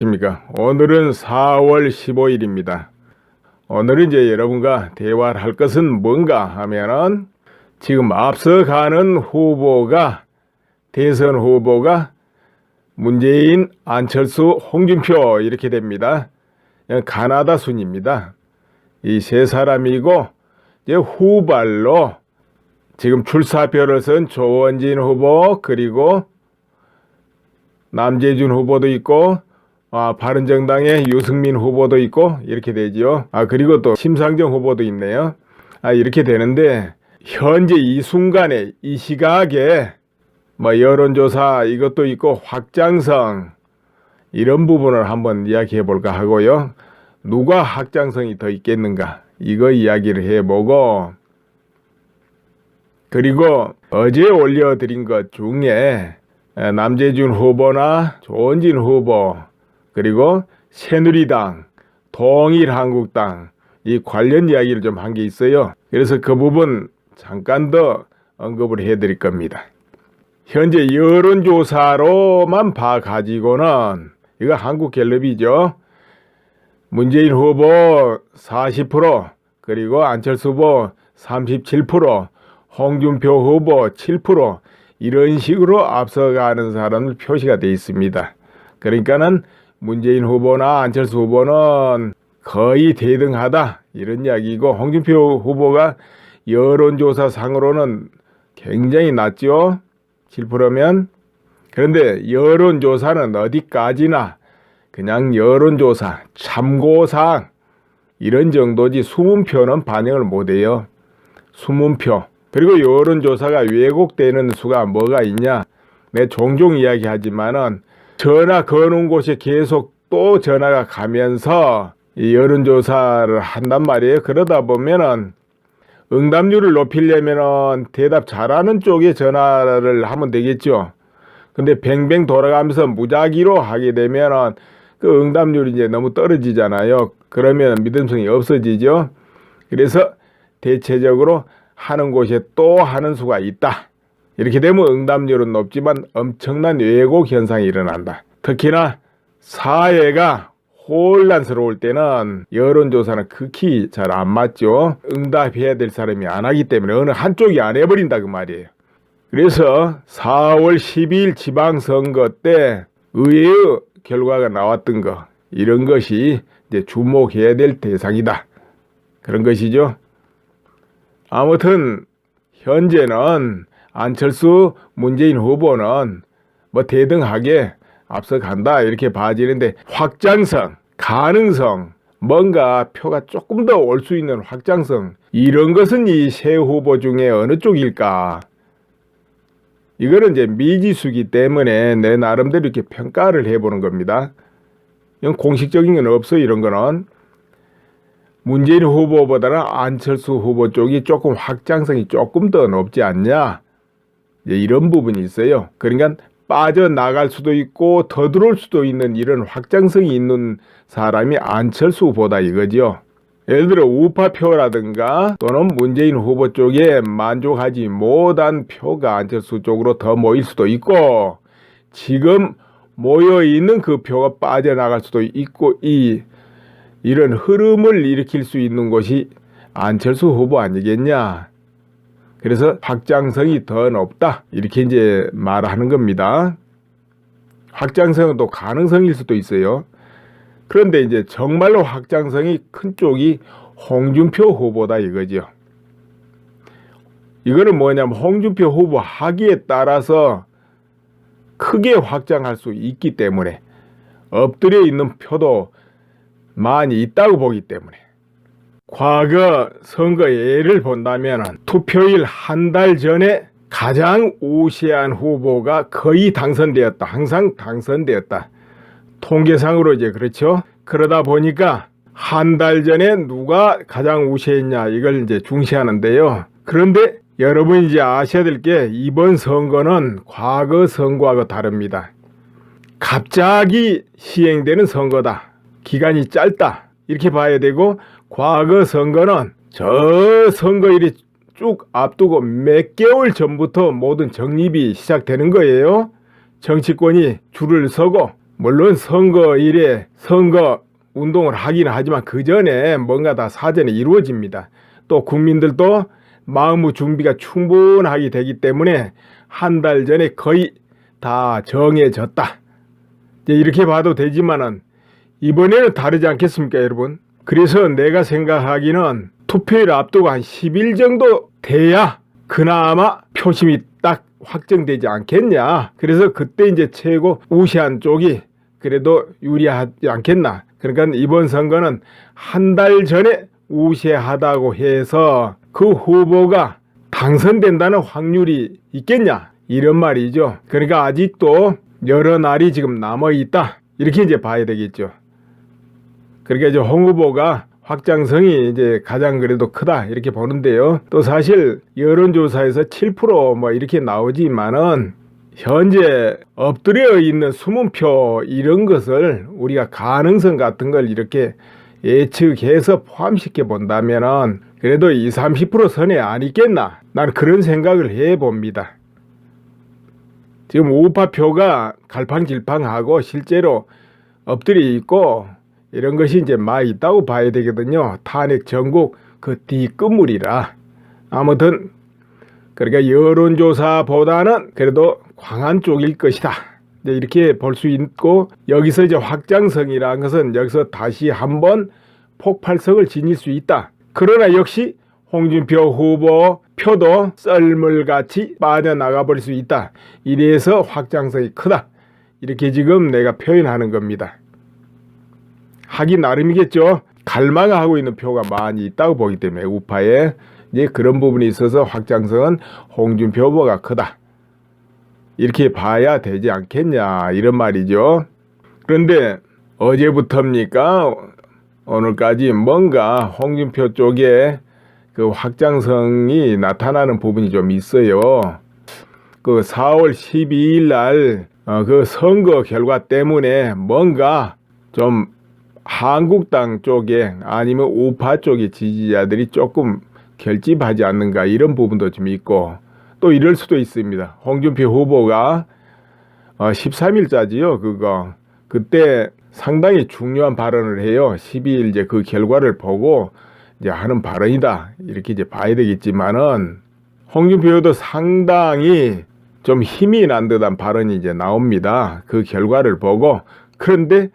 안녕하십니까. 오늘은 4월 15일입니다. 오늘은 이제 여러분과 대화를 할 것은 뭔가 하면은 지금 앞서가는 후보가 대선 후보가 문재인, 안철수, 홍준표 이렇게 됩니다. 가나다 순입니다. 이 세 사람이고 이제 후발로 지금 출사표를 쓴 조원진 후보 그리고 남재준 후보도 있고 바른정당의 유승민 후보도 있고 이렇게 되지요. 그리고 또 심상정 후보도 있네요. 이렇게 되는데 현재 이 순간에 이 시각에 여론조사 이것도 있고 확장성 이런 부분을 한번 이야기해 볼까 하고요. 누가 확장성이 더 있겠는가 이거 이야기를 해보고, 그리고 어제 올려드린 것 중에 남재준 후보나 조원진 후보 그리고 새누리당, 통일한국당 이 관련 이야기를 좀 한 게 있어요. 그래서 그 부분 잠깐 더 언급을 해드릴 겁니다. 현재 여론조사로만 봐가지고는 이거 한국갤럽이죠. 문재인 후보 40%, 그리고 안철수 후보 37%, 홍준표 후보 7% 이런 식으로 앞서가는 사람들 표시가 되어 있습니다. 그러니까는 문재인 후보나 안철수 후보는 거의 대등하다 이런 이야기고, 홍준표 후보가 여론조사 상으로는 굉장히 낮죠. 7%면. 그런데 여론조사는 어디까지나 그냥 여론조사 참고사항 이런 정도지 수문표는 반영을 못해요. 수문표. 그리고 여론조사가 왜곡되는 수가 뭐가 있냐, 내 종종 이야기하지만은 전화 거는 곳에 계속 또 전화가 가면서 이 여론조사를 한단 말이에요. 그러다 보면은 응답률을 높이려면은 대답 잘하는 쪽에 전화를 하면 되겠죠. 근데 뱅뱅 돌아가면서 무작위로 하게 되면은 그 응답률이 이제 너무 떨어지잖아요. 그러면 믿음성이 없어지죠. 그래서 대체적으로 하는 곳에 또 하는 수가 있다. 이렇게 되면 응답률은 높지만 엄청난 왜곡 현상이 일어난다. 특히나 사회가 혼란스러울 때는 여론조사는 극히 잘 안 맞죠. 응답해야 될 사람이 안 하기 때문에 어느 한쪽이 안 해버린다 그 말이에요. 그래서 4월 12일 지방선거 때 의외의 결과가 나왔던 거, 이런 것이 이제 주목해야 될 대상이다. 그런 것이죠. 아무튼 현재는 안철수, 문재인 후보는 대등하게 앞서간다 이렇게 봐지는데, 확장성, 가능성, 뭔가 표가 조금 더 올 수 있는 확장성, 이런 것은 이 세 후보 중에 어느 쪽일까? 이거는 이제 미지수기 때문에 내 나름대로 이렇게 평가를 해보는 겁니다. 이건 공식적인 건 없어요. 이런 거는 문재인 후보보다는 안철수 후보 쪽이 조금 확장성이 조금 더 높지 않냐, 이런 부분이 있어요. 그러니까 빠져나갈 수도 있고 더 들어올 수도 있는 이런 확장성이 있는 사람이 안철수 후보다 이거죠. 예를 들어 우파표라든가 또는 문재인 후보 쪽에 만족하지 못한 표가 안철수 쪽으로 더 모일 수도 있고, 지금 모여있는 그 표가 빠져나갈 수도 있고, 이런 흐름을 일으킬 수 있는 것이 안철수 후보 아니겠냐. 그래서 확장성이 더 높다 이렇게 이제 말하는 겁니다. 확장성은 또 가능성일 수도 있어요. 그런데 이제 정말로 확장성이 큰 쪽이 홍준표 후보다 이거죠. 이거는 뭐냐면 홍준표 후보 하기에 따라서 크게 확장할 수 있기 때문에, 엎드려 있는 표도 많이 있다고 보기 때문에. 과거 선거 예를 본다면 투표일 한 달 전에 가장 우세한 후보가 거의 당선되었다. 항상 당선되었다. 통계상으로 이제 그렇죠. 그러다 보니까 한 달 전에 누가 가장 우세했냐 이걸 이제 중시하는데요. 그런데 여러분이 이제 아셔야 될 게, 이번 선거는 과거 선거하고 다릅니다. 갑자기 시행되는 선거다. 기간이 짧다. 이렇게 봐야 되고, 과거 선거는 저 선거일이 쭉 앞두고 몇 개월 전부터 모든 정립이 시작되는 거예요. 정치권이 줄을 서고 물론 선거일에 선거 운동을 하긴 하지만 그 전에 뭔가 다 사전에 이루어집니다. 또 국민들도 마음의 준비가 충분하게 되기 때문에 한 달 전에 거의 다 정해졌다. 이렇게 봐도 되지만은 이번에는 다르지 않겠습니까, 여러분? 그래서 내가 생각하기는 투표일 앞두고 한 10일 정도 돼야 그나마 표심이 딱 확정되지 않겠냐. 그래서 그때 이제 최고 우세한 쪽이 그래도 유리하지 않겠나. 그러니까 이번 선거는 한 달 전에 우세하다고 해서 그 후보가 당선된다는 확률이 있겠냐, 이런 말이죠. 그러니까 아직도 여러 날이 지금 남아있다, 이렇게 이제 봐야 되겠죠. 그러니까 이제 홍 후보가 확장성이 이제 가장 그래도 크다, 이렇게 보는데요. 또 사실 여론조사에서 7% 이렇게 나오지만은 현재 엎드려 있는 숨은표 이런 것을 우리가 가능성 같은 걸 이렇게 예측해서 포함시켜 본다면은 그래도 20, 30% 선에 안 있겠나, 난 그런 생각을 해봅니다. 지금 우파표가 갈팡질팡하고 실제로 엎드려 있고 이런 것이 이제 많이 있다고 봐야 되거든요. 탄핵 전국 그 뒤끝물이라. 아무튼 그러니까 여론조사보다는 그래도 광한 쪽일 것이다, 이렇게 볼 수 있고, 여기서 이제 확장성이라는 것은 여기서 다시 한번 폭발성을 지닐 수 있다. 그러나 역시 홍준표 후보 표도 썰물같이 빠져나가 버릴 수 있다. 이래서 확장성이 크다, 이렇게 지금 내가 표현하는 겁니다. 하기 나름이겠죠. 갈망하고 있는 표가 많이 있다고 보기 때문에 우파에 이제 그런 부분이 있어서 확장성은 홍준표 후보가 크다, 이렇게 봐야 되지 않겠냐, 이런 말이죠. 그런데 어제부터입니까 오늘까지 뭔가 홍준표 쪽에 그 확장성이 나타나는 부분이 좀 있어요. 그 4월 12일 날 그 선거 결과 때문에 뭔가 좀 한국당 쪽에 아니면 우파 쪽의 지지자들이 조금 결집하지 않는가, 이런 부분도 좀 있고, 또 이럴 수도 있습니다. 홍준표 후보가 13일자지요 그때 상당히 중요한 발언을 해요. 12일 이제 그 결과를 보고 이제 하는 발언이다, 이렇게 이제 봐야 되겠지만은 홍준표도 상당히 좀 힘이 난 듯한 발언이 이제 나옵니다. 그 결과를 보고. 그런데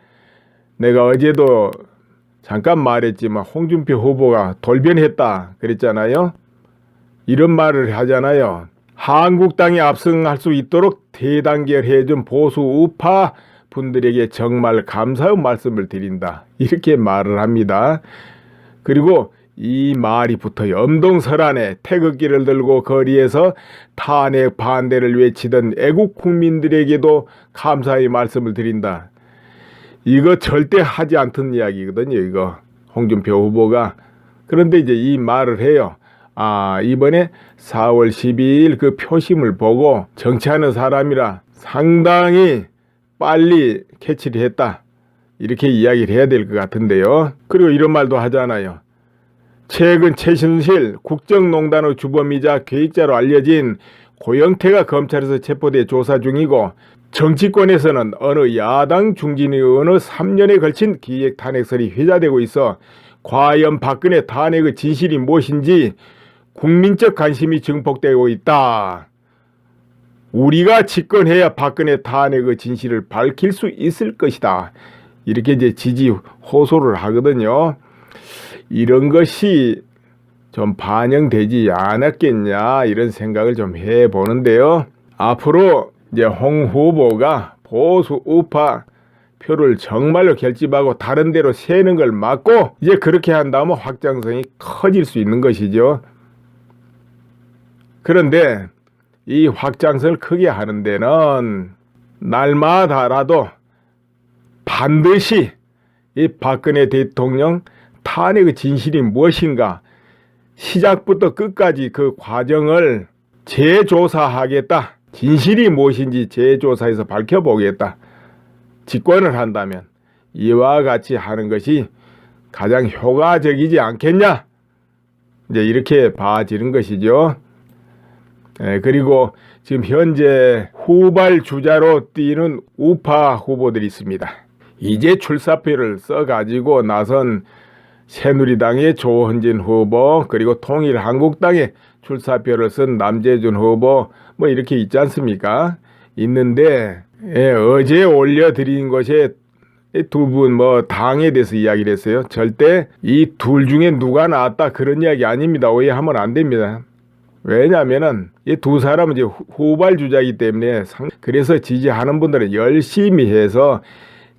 내가 어제도 잠깐 말했지만 홍준표 후보가 돌변했다 그랬잖아요. 이런 말을 하잖아요. 한국당이 압승할 수 있도록 대단결해준 보수 우파 분들에게 정말 감사의 말씀을 드린다, 이렇게 말을 합니다. 그리고 이 말이 붙어요. 엄동설안에 태극기를 들고 거리에서 탄핵 반대를 외치던 애국 국민들에게도 감사의 말씀을 드린다. 이거 절대 하지 않던 이야기거든요, 이거 홍준표 후보가. 그런데 이제 이 말을 해요. 이번에 4월 12일 그 표심을 보고 정치하는 사람이라 상당히 빨리 캐치를 했다, 이렇게 이야기를 해야 될 것 같은데요. 그리고 이런 말도 하잖아요. 최근 최순실 국정농단의 주범이자 계획자로 알려진 고영태가 검찰에서 체포돼 조사 중이고, 정치권에서는 어느 야당 중진 의원의 3년에 걸친 기획 탄핵설이 회자되고 있어 과연 박근혜 탄핵의 진실이 무엇인지 국민적 관심이 증폭되고 있다. 우리가 집권해야 박근혜 탄핵의 진실을 밝힐 수 있을 것이다, 이렇게 이제 지지 호소를 하거든요. 이런 것이 좀 반영되지 않았겠냐, 이런 생각을 좀 해보는데요. 앞으로 이제 홍 후보가 보수 우파 표를 정말로 결집하고 다른 데로 새는 걸 막고 이제 그렇게 한다면 확장성이 커질 수 있는 것이죠. 그런데 이 확장성을 크게 하는 데는 날마다라도 반드시 이 박근혜 대통령 탄핵의 진실이 무엇인가 시작부터 끝까지 그 과정을 재조사하겠다, 진실이 무엇인지 재조사해서 밝혀보겠다, 집권을 한다면 이와 같이 하는 것이 가장 효과적이지 않겠냐, 이제 이렇게 봐지는 것이죠. 그리고 지금 현재 후발 주자로 뛰는 우파 후보들이 있습니다. 이제 출사표를 써가지고 나선 새누리당의 조현진 후보, 그리고 통일한국당의 출사표를 쓴 남재준 후보 뭐 이렇게 있지 않습니까? 있는데 어제 올려드린 것에 두 분 뭐 당에 대해서 이야기를 했어요. 절대 이 둘 중에 누가 나왔다 그런 이야기 아닙니다. 오해하면 안 됩니다. 왜냐하면은 이 두 사람은 이제 후발 주자이기 때문에 그래서 지지하는 분들은 열심히 해서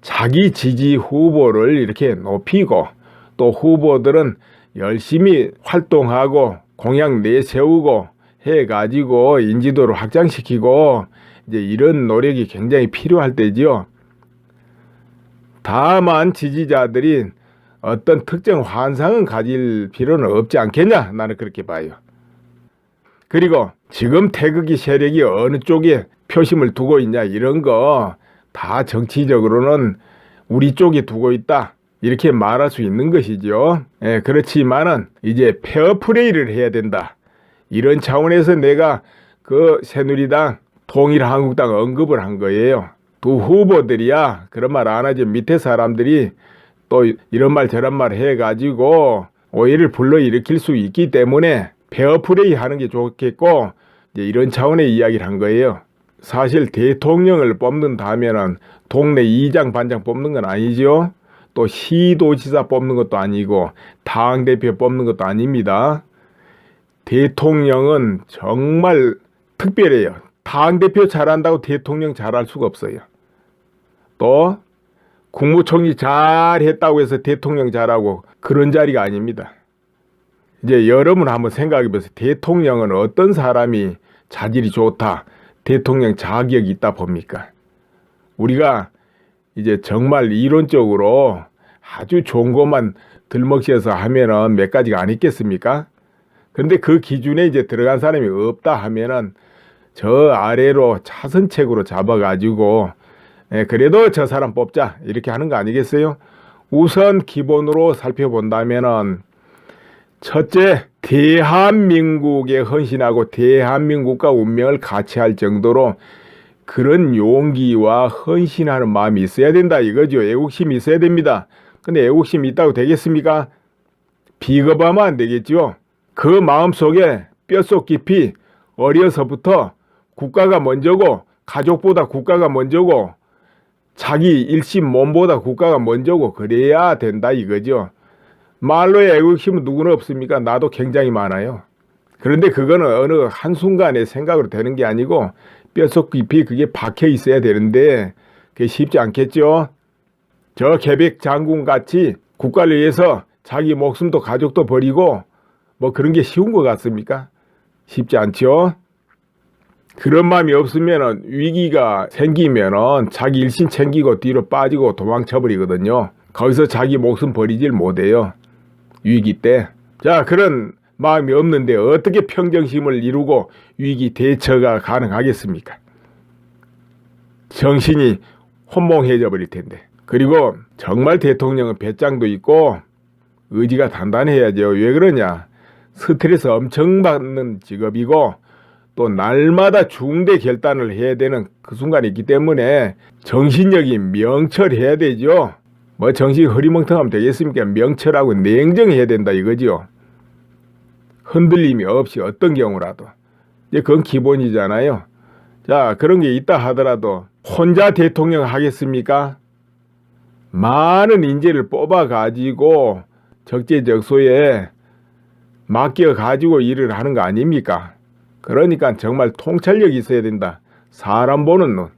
자기 지지 후보를 이렇게 높이고, 또 후보들은 열심히 활동하고 공약 내세우고 해가지고 인지도를 확장시키고 이제 이런 노력이 굉장히 필요할 때지요. 다만 지지자들이 어떤 특정 환상은 가질 필요는 없지 않겠냐, 나는 그렇게 봐요. 그리고 지금 태극기 세력이 어느 쪽에 표심을 두고 있냐, 이런 거 다 정치적으로는 우리 쪽에 두고 있다 이렇게 말할 수 있는 것이죠. 그렇지만은 이제 페어플레이를 해야 된다, 이런 차원에서 내가 그 새누리당 통일한국당 언급을 한 거예요. 두 후보들이야 그런 말 안 하죠. 밑에 사람들이 또 이런 말 저런 말 해가지고 오해를 불러일으킬 수 있기 때문에 페어플레이 하는 게 좋겠고, 이제 이런 차원의 이야기를 한 거예요. 사실 대통령을 뽑는다면은 동네 이장 반장 뽑는 건 아니죠. 또 시도지사 뽑는 것도 아니고 당대표 뽑는 것도 아닙니다. 대통령은 정말 특별해요. 당대표 잘한다고 대통령 잘할 수가 없어요. 또 국무총리 잘했다고 해서 대통령 잘하고 그런 자리가 아닙니다. 이제 여러분 한번 생각해 보세요. 대통령은 어떤 사람이 자질이 좋다, 대통령 자격이 있다 봅니까? 우리가 이제 정말 이론적으로 아주 좋은 것만 들먹이어서 하면은 몇 가지가 안 있겠습니까? 그런데 그 기준에 이제 들어간 사람이 없다 하면은 저 아래로 차선책으로 잡아가지고 그래도 저 사람 뽑자 이렇게 하는 거 아니겠어요? 우선 기본으로 살펴본다면은 첫째, 대한민국에 헌신하고 대한민국과 운명을 같이 할 정도로 그런 용기와 헌신하는 마음이 있어야 된다 이거죠. 애국심이 있어야 됩니다. 근데 애국심이 있다고 되겠습니까? 비겁하면 안 되겠죠. 그 마음속에 뼛속 깊이 어려서부터 국가가 먼저고, 가족보다 국가가 먼저고, 자기 일심 몸보다 국가가 먼저고 그래야 된다 이거죠. 말로의 애국심은 누구나 없습니까? 나도 굉장히 많아요. 그런데 그거는 어느 한순간에 생각으로 되는 게 아니고 뼛속 깊이 그게 박혀 있어야 되는데 그게 쉽지 않겠죠. 저 계백 장군 같이 국가를 위해서 자기 목숨도 가족도 버리고 뭐 그런 게 쉬운 것 같습니까? 쉽지 않죠. 그런 마음이 없으면 위기가 생기면 자기 일신 챙기고 뒤로 빠지고 도망쳐버리거든요. 거기서 자기 목숨 버리질 못해요. 위기 때. 자, 그런 마음이 없는데 어떻게 평정심을 이루고 위기 대처가 가능하겠습니까? 정신이 혼몽해져 버릴 텐데. 그리고 정말 대통령은 배짱도 있고 의지가 단단해야죠. 왜 그러냐? 스트레스 엄청 받는 직업이고 또 날마다 중대 결단을 해야 되는 그 순간이 있기 때문에 정신력이 명철해야 되죠. 뭐 정신이 흐리멍텅하면 되겠습니까? 명철하고 냉정해야 된다 이거지요. 흔들림이 없이 어떤 경우라도. 이제 그건 기본이잖아요. 자, 그런 게 있다 하더라도 혼자 대통령 하겠습니까? 많은 인재를 뽑아가지고 적재적소에 맡겨가지고 일을 하는 거 아닙니까? 그러니까 정말 통찰력이 있어야 된다. 사람 보는 눈.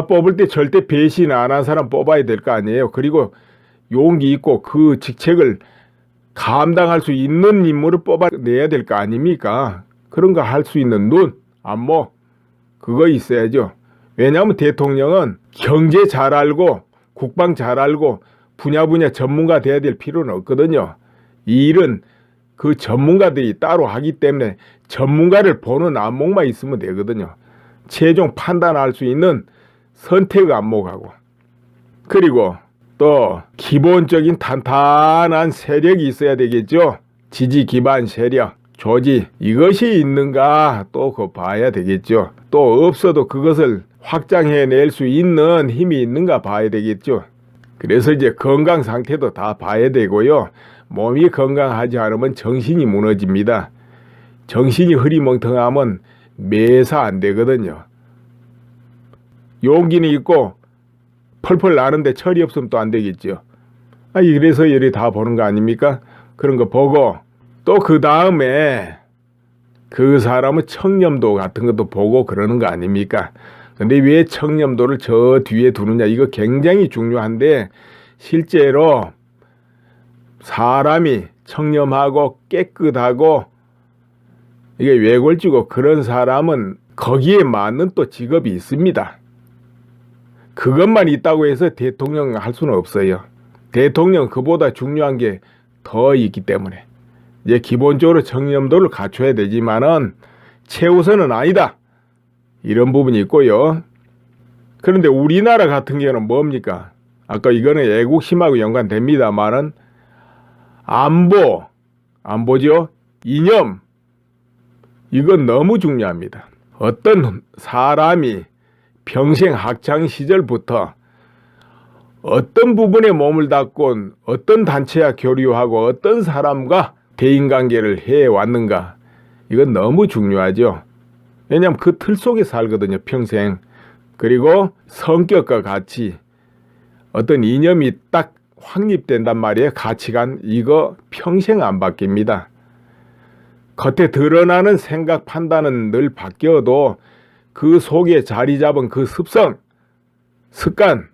뽑을 때 절대 배신 안 한 사람 뽑아야 될 거 아니에요. 그리고 용기 있고 그 직책을 감당할 수 있는 인물을 뽑아내야 될 거 아닙니까? 그런 거 할 수 있는 눈, 안목, 그거 있어야죠. 왜냐하면 대통령은 경제 잘 알고 국방 잘 알고 분야 전문가 돼야 될 필요는 없거든요. 이 일은 그 전문가들이 따로 하기 때문에 전문가를 보는 안목만 있으면 되거든요. 최종 판단할 수 있는 선택 안목하고, 그리고 또 기본적인 탄탄한 세력이 있어야 되겠죠. 지지 기반 세력, 조지 이것이 있는가 또 그거 봐야 되겠죠. 또 없어도 그것을 확장해낼 수 있는 힘이 있는가 봐야 되겠죠. 그래서 이제 건강 상태도 다 봐야 되고요. 몸이 건강하지 않으면 정신이 무너집니다. 정신이 흐리멍텅하면 매사 안 되거든요. 용기는 있고 펄펄 나는데 철이 없으면 또 안 되겠죠. 그래서 이리 다 보는 거 아닙니까? 그런 거 보고 또 그 다음에 그 사람의 청렴도 같은 것도 보고 그러는 거 아닙니까? 근데 왜 청렴도를 저 뒤에 두느냐? 이거 굉장히 중요한데 실제로 사람이 청렴하고 깨끗하고 이게 외골지고 그런 사람은 거기에 맞는 또 직업이 있습니다. 그것만 있다고 해서 대통령 할 수는 없어요. 대통령 그보다 중요한 게 더 있기 때문에 이제 기본적으로 청렴도를 갖춰야 되지만은 최우선은 아니다. 이런 부분이 있고요. 그런데 우리나라 같은 경우는 뭡니까? 아까 이거는 애국심하고 연관됩니다만은 안보죠. 이념. 이건 너무 중요합니다. 어떤 사람이 평생 학창 시절부터 어떤 부분에 몸을 닫고 어떤 단체와 교류하고 어떤 사람과 대인관계를 해왔는가. 이건 너무 중요하죠. 왜냐하면 그 틀 속에 살거든요. 평생. 그리고 성격과 같이 어떤 이념이 딱 확립된단 말이에요. 가치관. 이거 평생 안 바뀝니다. 겉에 드러나는 생각 판단은 늘 바뀌어도 그 속에 자리 잡은 그 습성, 습관,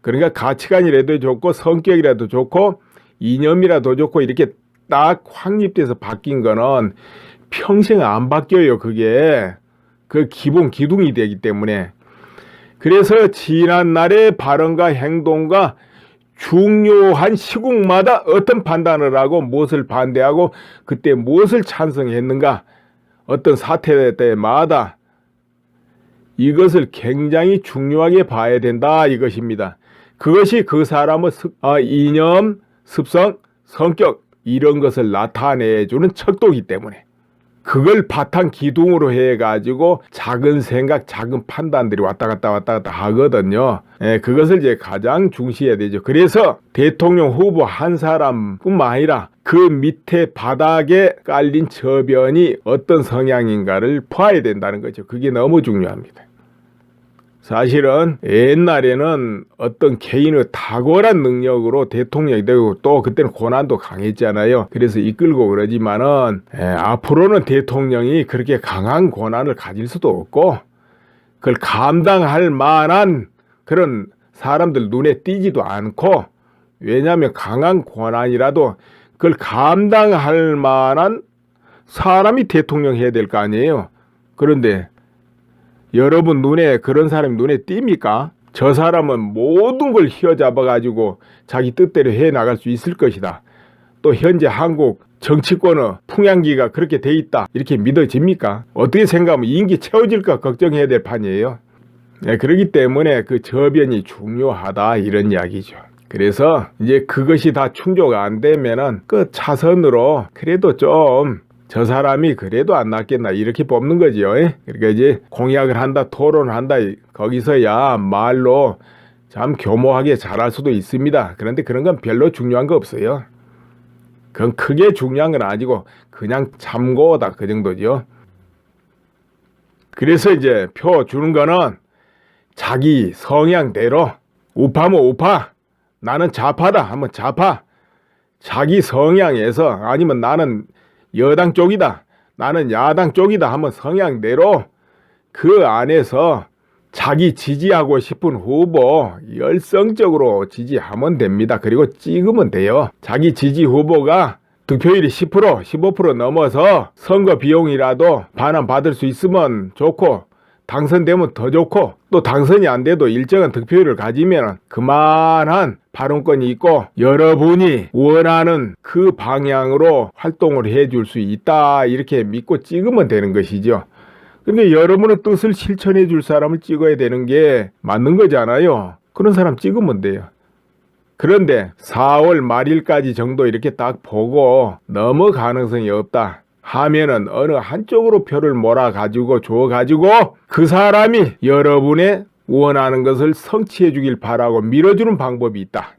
그러니까 가치관이라도 좋고 성격이라도 좋고 이념이라도 좋고 이렇게 딱 확립돼서 바뀐 거는 평생 안 바뀌어요. 그게 그 기본 기둥이 되기 때문에. 그래서 지난날의 발언과 행동과 중요한 시국마다 어떤 판단을 하고 무엇을 반대하고 그때 무엇을 찬성했는가, 어떤 사태 때마다 이것을 굉장히 중요하게 봐야 된다 이것입니다. 그것이 그 사람의 이념, 습성, 성격 이런 것을 나타내주는 척도이기 때문에 그걸 바탕 기둥으로 해가지고 작은 생각, 작은 판단들이 왔다 갔다 하거든요. 그것을 이제 가장 중시해야 되죠. 그래서 대통령 후보 한 사람뿐만 아니라 그 밑에 바닥에 깔린 저변이 어떤 성향인가를 봐야 된다는 거죠. 그게 너무 중요합니다. 사실은 옛날에는 어떤 개인의 탁월한 능력으로 대통령이 되고 또 그때는 고난도 강했잖아요. 그래서 이끌고 그러지만은 앞으로는 대통령이 그렇게 강한 고난을 가질 수도 없고 그걸 감당할 만한 그런 사람들 눈에 띄지도 않고, 왜냐하면 강한 고난이라도 그걸 감당할 만한 사람이 대통령 해야 될 거 아니에요. 그런데 여러분 눈에 그런 사람이 눈에 띕니까? 저 사람은 모든 걸 휘어잡아가지고 자기 뜻대로 해나갈 수 있을 것이다. 또 현재 한국 정치권의 풍향기가 그렇게 돼 있다. 이렇게 믿어집니까? 어떻게 생각하면 임기 채워질까 걱정해야 될 판이에요. 그렇기 때문에 그 저변이 중요하다 이런 이야기죠. 그래서 이제 그것이 다 충족 안 되면은 그 차선으로 그래도 좀 저 사람이 그래도 안 낫겠나 이렇게 뽑는 거죠. 그러니까 이제 공약을 한다, 토론을 한다, 거기서야 말로 참 교모하게 잘할 수도 있습니다. 그런데 그런 건 별로 중요한 거 없어요. 그건 크게 중요한 건 아니고 그냥 참고다 그 정도죠. 그래서 이제 표 주는 거는 자기 성향대로, 우파면 우파, 나는 좌파다 하면 좌파, 자기 성향에서, 아니면 나는 여당 쪽이다, 나는 야당 쪽이다 하면 성향대로 그 안에서 자기 지지하고 싶은 후보 열성적으로 지지하면 됩니다. 그리고 찍으면 돼요. 자기 지지 후보가 득표율이 10%, 15% 넘어서 선거 비용이라도 반환 받을 수 있으면 좋고, 당선되면 더 좋고, 또 당선이 안 돼도 일정한 득표율을 가지면 그만한 발언권이 있고 여러분이 원하는 그 방향으로 활동을 해줄 수 있다 이렇게 믿고 찍으면 되는 것이죠. 근데 여러분의 뜻을 실천해 줄 사람을 찍어야 되는 게 맞는 거잖아요. 그런 사람 찍으면 돼요. 그런데 4월 말일까지 정도 이렇게 딱 보고 너무 가능성이 없다, 하면은 어느 한쪽으로 표를 몰아가지고 줘가지고 그 사람이 여러분의 원하는 것을 성취해 주길 바라고 밀어주는 방법이 있다.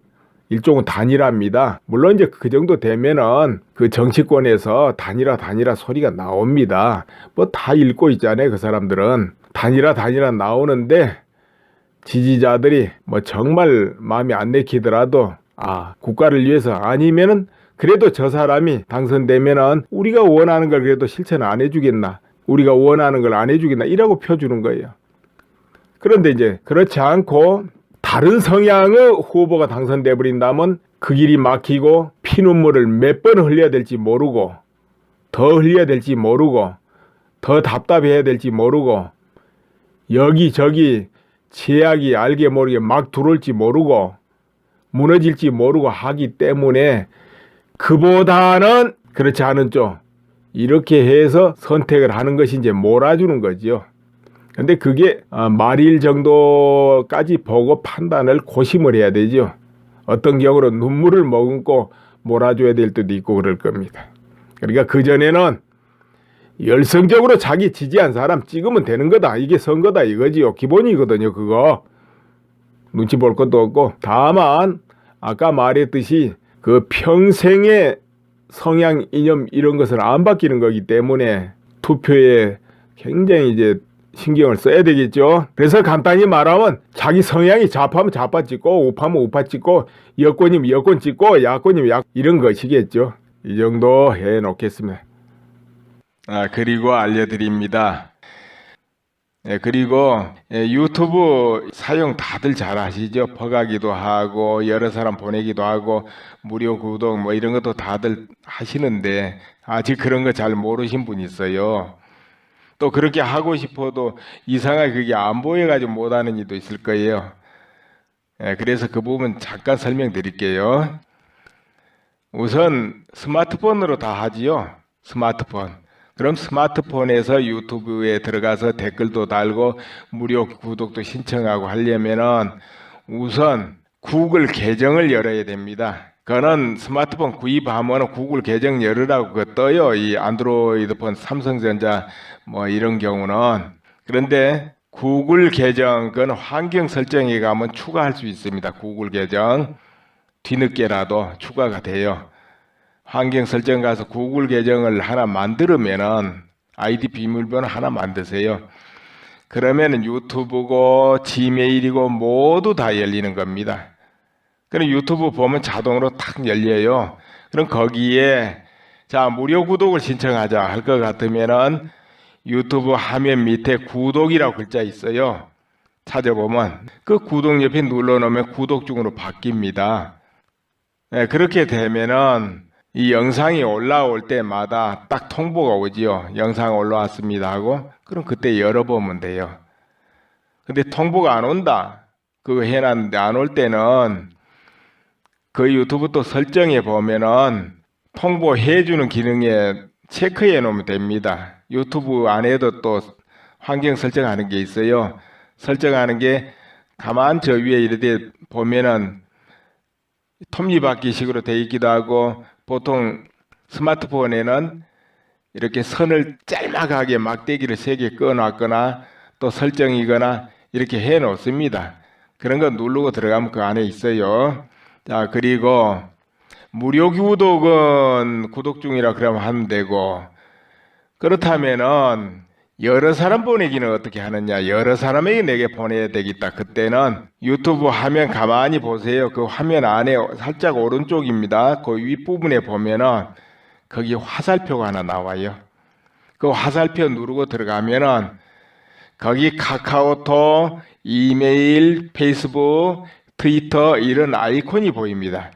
일종은 단일화입니다. 물론 이제 그 정도 되면은 그 정치권에서 단일화 소리가 나옵니다. 뭐 다 읽고 있잖아요. 그 사람들은 단일화 나오는데 지지자들이 뭐 정말 마음이 안 내키더라도 국가를 위해서 아니면은 그래도 저 사람이 당선되면은 우리가 원하는 걸 그래도 실천 안 해주겠나, 우리가 원하는 걸 안 해주겠나 이라고 펴주는 거예요. 그런데 이제 그렇지 않고 다른 성향의 후보가 당선돼 버린다면 그 길이 막히고 피눈물을 몇 번 흘려야 될지 모르고, 더 흘려야 될지 모르고, 더 답답해야 될지 모르고, 여기저기 제약이 알게 모르게 막 들어올지 모르고 무너질지 모르고 하기 때문에 그보다는 그렇지 않은 쪽 이렇게 해서 선택을 하는 것이 이제 몰아주는 거죠. 근데 그게 말일 정도까지 보고 판단을 고심을 해야 되죠. 어떤 경우는 눈물을 머금고 몰아줘야 될 때도 있고 그럴 겁니다. 그러니까 그전에는 열성적으로 자기 지지한 사람 찍으면 되는 거다. 이게 선거다 이거지요. 기본이거든요. 그거 눈치 볼 것도 없고, 다만 아까 말했듯이 그 평생의 성향, 이념 이런 것은 안 바뀌는 거기 때문에 투표에 굉장히 이제 신경을 써야 되겠죠. 그래서 간단히 말하면 자기 성향이 좌파면 좌파 찍고 우파면 우파 찍고 여권이면 여권 찍고 야권이면 야권 이런 것이겠죠. 이 정도 해 놓겠습니다. 그리고 알려드립니다. 그리고 유튜브 사용 다들 잘 하시죠. 퍼가기도 하고 여러 사람 보내기도 하고 무료 구독 뭐 이런 것도 다들 하시는데 아직 그런 거 잘 모르신 분이 있어요. 또 그렇게 하고 싶어도 이상하게 그게 안 보여가지고 못하는 이도 있을 거예요. 그래서 그 부분 잠깐 설명드릴게요. 우선 스마트폰으로 다 하지요. 스마트폰. 그럼 스마트폰에서 유튜브에 들어가서 댓글도 달고 무료 구독도 신청하고 하려면은 우선 구글 계정을 열어야 됩니다. 그거는 스마트폰 구입하면 구글 계정 열으라고 그거 떠요. 이 안드로이드폰 삼성전자 뭐 이런 경우는. 그런데 구글 계정 그건 환경 설정에 가면 추가할 수 있습니다. 구글 계정 뒤늦게라도 추가가 돼요. 환경 설정 가서 구글 계정을 하나 만들면은 아이디 비밀번호 하나 만드세요. 그러면은 유튜브고 지메일이고 모두 다 열리는 겁니다. 그럼 유튜브 보면 자동으로 탁 열려요. 그럼 거기에 자 무료 구독을 신청하자 할 것 같으면은 유튜브 화면 밑에 구독이라고 글자 있어요. 찾아보면 그 구독 옆에 눌러놓으면 구독 중으로 바뀝니다. 그렇게 되면은 이 영상이 올라올 때마다 딱 통보가 오지요. 영상 올라왔습니다 하고. 그럼 그때 열어보면 돼요. 근데 통보가 안 온다. 그거 해놨는데 안 올 때는 그 유튜브 또 설정해 보면은 통보해주는 기능에 체크해 놓으면 됩니다. 유튜브 안에도 또 환경 설정하는 게 있어요. 설정하는 게 가만 저 위에 이렇게 보면은 톱니바퀴식으로 되어 있기도 하고 보통 스마트폰에는 이렇게 선을 짤막하게 막대기를 3개 꺼놨거나 또 설정이거나 이렇게 해 놓습니다. 그런 거 누르고 들어가면 그 안에 있어요. 자, 그리고 무료 구독은 구독 중이라 그러면 하면 되고, 그렇다면은 여러 사람 보내기는 어떻게 하느냐. 여러 사람에게 내게 보내야 되겠다. 그때는 유튜브 화면 가만히 보세요. 그 화면 안에 살짝 오른쪽입니다. 그 윗부분에 보면은 거기 화살표가 하나 나와요. 그 화살표 누르고 들어가면은 거기 카카오톡, 이메일, 페이스북, 트위터 이런 아이콘이 보입니다.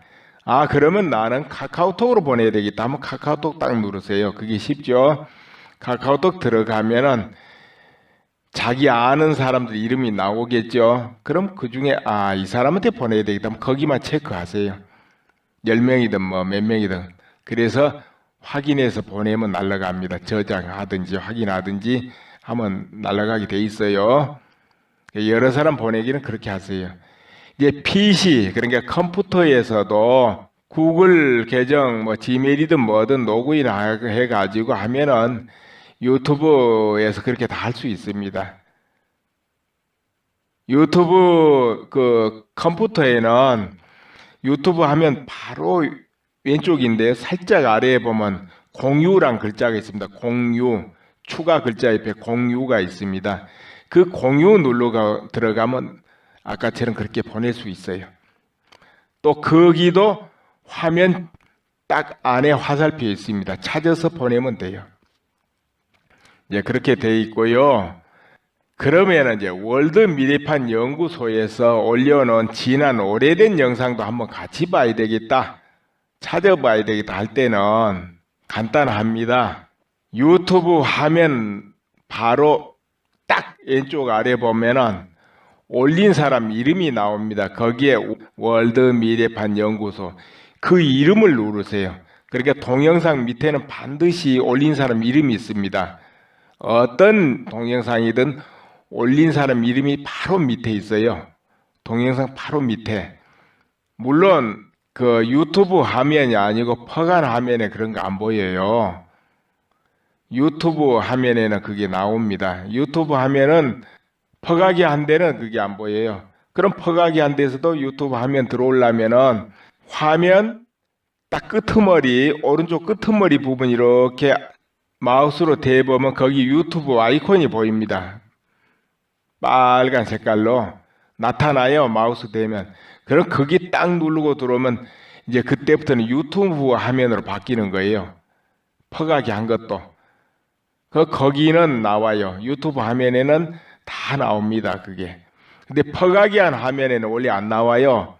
그러면 나는 카카오톡으로 보내야 되겠다 하면 카카오톡 딱 누르세요. 그게 쉽죠. 카카오톡 들어가면은 자기 아는 사람들 이름이 나오겠죠. 그럼 그 중에 이 사람한테 보내야 되겠다 하면 거기만 체크하세요. 10명이든 뭐 몇 명이든. 그래서 확인해서 보내면 날아갑니다. 저장하든지 확인하든지 하면 날아가게 돼 있어요. 여러 사람 보내기는 그렇게 하세요. 이제 PC, 그러니까 컴퓨터에서도 구글 계정 뭐 지메일이든 뭐든 로그인 해가지고 하면은 유튜브에서 그렇게 다 할 수 있습니다. 유튜브 그 컴퓨터에는 유튜브 하면 바로 왼쪽인데 살짝 아래에 보면 공유란 글자가 있습니다. 공유, 추가 글자 옆에 공유가 있습니다. 그 공유 눌러 들어가면 아까처럼 그렇게 보낼 수 있어요. 또 거기도 화면 딱 안에 화살표 있습니다. 찾아서 보내면 돼요. 예, 그렇게 돼 있고요. 그러면 이제 월드 미래판 연구소에서 올려놓은 지난 오래된 영상도 한번 같이 봐야 되겠다. 찾아봐야 되겠다 할 때는 간단합니다. 유튜브 화면 바로 딱 왼쪽 아래 보면은 올린 사람 이름이 나옵니다. 거기에 월드 미래판 연구소 그 이름을 누르세요. 그러니까 동영상 밑에는 반드시 올린 사람 이름이 있습니다. 어떤 동영상이든 올린 사람 이름이 바로 밑에 있어요. 동영상 바로 밑에. 물론 그 유튜브 화면이 아니고 퍼간 화면에 그런 거 안 보여요. 유튜브 화면에는 그게 나옵니다. 유튜브 화면은 퍼가기 한 데는 그게 안 보여요. 그럼 퍼가기 한 데서도 유튜브 화면 들어오려면은 화면 딱 끄트머리 오른쪽 끄트머리 부분 이렇게 마우스로 대보면 거기 유튜브 아이콘이 보입니다. 빨간 색깔로 나타나요. 마우스 대면. 그럼 거기 딱 누르고 들어오면 이제 그때부터는 유튜브 화면으로 바뀌는 거예요. 퍼가기 한 것도. 거기는 나와요. 유튜브 화면에는 다 나옵니다. 그게. 근데 퍼가기 한 화면에는 원래 안 나와요.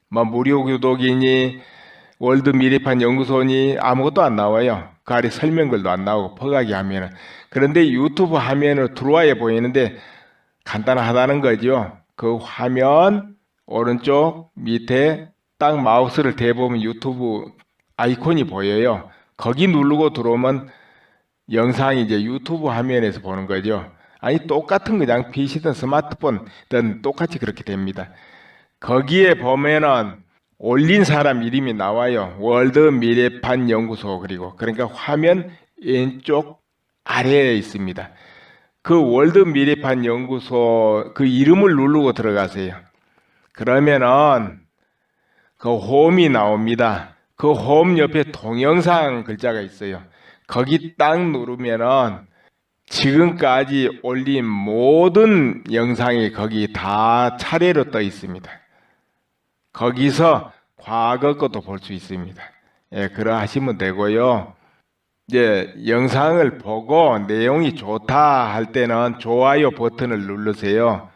뭐 무료 구독이니 월드 미래판 연구소니 아무것도 안 나와요. 그 아래 설명글도 안 나오고 퍼가기 화면은. 그런데 유튜브 화면으로 들어와야 보이는데 간단하다는 거죠. 그 화면 오른쪽 밑에 딱 마우스를 대보면 유튜브 아이콘이 보여요. 거기 누르고 들어오면 영상이 이제 유튜브 화면에서 보는 거죠. 아니 똑같은 그냥 PC든 스마트폰든 똑같이 그렇게 됩니다. 거기에 보면은 올린 사람 이름이 나와요. 월드 미래판 연구소 그리고 그러니까 화면 왼쪽 아래에 있습니다. 그 월드 미래판 연구소 그 이름을 누르고 들어가세요. 그러면은 그 홈이 나옵니다. 그 홈 옆에 동영상 글자가 있어요. 거기 딱 누르면은 지금까지 올린 모든 영상이 거기 다 차례로 떠 있습니다. 거기서 과거 것도 볼 수 있습니다. 예, 그러하시면 되고요. 이제 영상을 보고 내용이 좋다 할 때는 좋아요 버튼을 누르세요.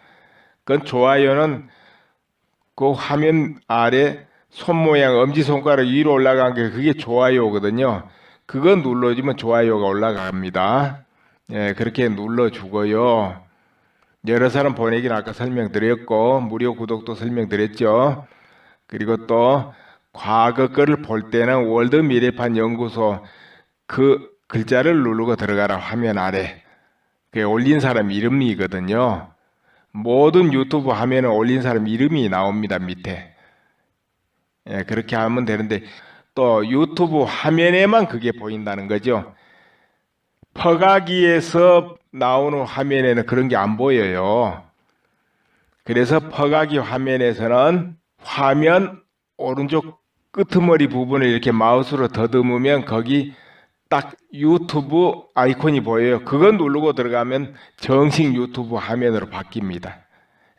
그 좋아요는 그 화면 아래 손 모양 엄지손가락 위로 올라간 게 그게 좋아요거든요. 그거 눌러주면 좋아요가 올라갑니다. 예, 그렇게 눌러주고요. 여러 사람 보내기는 아까 설명드렸고 무료 구독도 설명드렸죠. 그리고 또 과거 거를 볼 때는 월드 미래판 연구소 그 글자를 누르고 들어가라 화면 아래. 그게 올린 사람 이름이거든요. 모든 유튜브 화면에 올린 사람 이름이 나옵니다. 밑에. 예, 그렇게 하면 되는데 또 유튜브 화면에만 그게 보인다는 거죠. 퍼가기에서 나오는 화면에는 그런 게 안 보여요. 그래서 퍼가기 화면에서는 화면 오른쪽 끄트머리 부분을 이렇게 마우스로 더듬으면 거기 딱 유튜브 아이콘이 보여요. 그거 누르고 들어가면 정식 유튜브 화면으로 바뀝니다.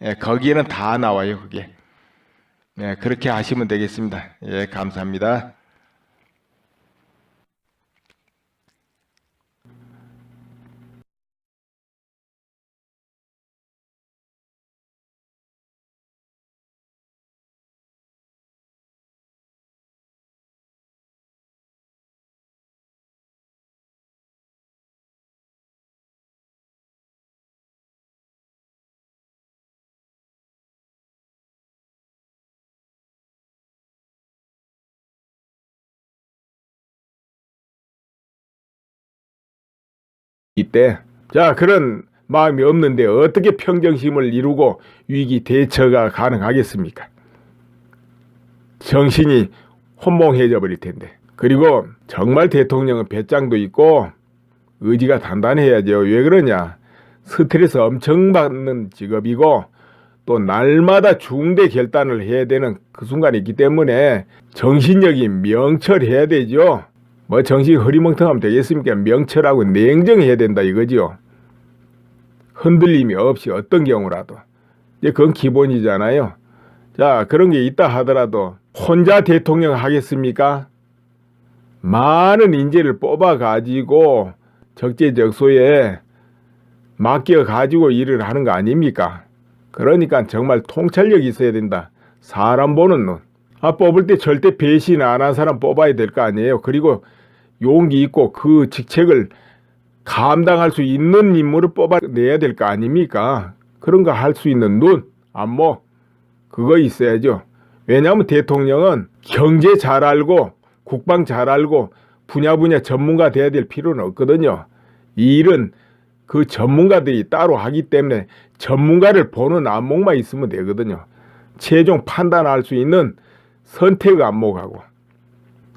예, 거기에는 다 나와요. 그게. 예, 그렇게 하시면 되겠습니다. 예, 감사합니다. 이때 자 그런 마음이 없는데 어떻게 평정심을 이루고 위기 대처가 가능하겠습니까? 정신이 혼몽해져 버릴 텐데. 그리고 정말 대통령은 배짱도 있고 의지가 단단해야죠. 왜 그러냐? 스트레스 엄청 받는 직업이고 또 날마다 중대 결단을 해야 되는 그 순간이 있기 때문에 정신력이 명철해야 되죠. 뭐 정신이 흐리멍텅하면 되겠습니까? 명철하고 냉정해야 된다 이거지요. 흔들림이 없이 어떤 경우라도. 이제 그건 기본이잖아요. 자, 그런 게 있다 하더라도 혼자 대통령 하겠습니까? 많은 인재를 뽑아가지고 적재적소에 맡겨가지고 일을 하는 거 아닙니까? 그러니까 정말 통찰력이 있어야 된다. 사람 보는 눈. 뽑을 때 절대 배신 안 한 사람 뽑아야 될 거 아니에요. 그리고 용기 있고 그 직책을 감당할 수 있는 인물을 뽑아내야 될 거 아닙니까? 그런 거 할 수 있는 눈, 안목, 그거 있어야죠. 왜냐하면 대통령은 경제 잘 알고 국방 잘 알고 분야 전문가 돼야 될 필요는 없거든요. 이 일은 그 전문가들이 따로 하기 때문에 전문가를 보는 안목만 있으면 되거든요. 최종 판단할 수 있는 선택 안목하고,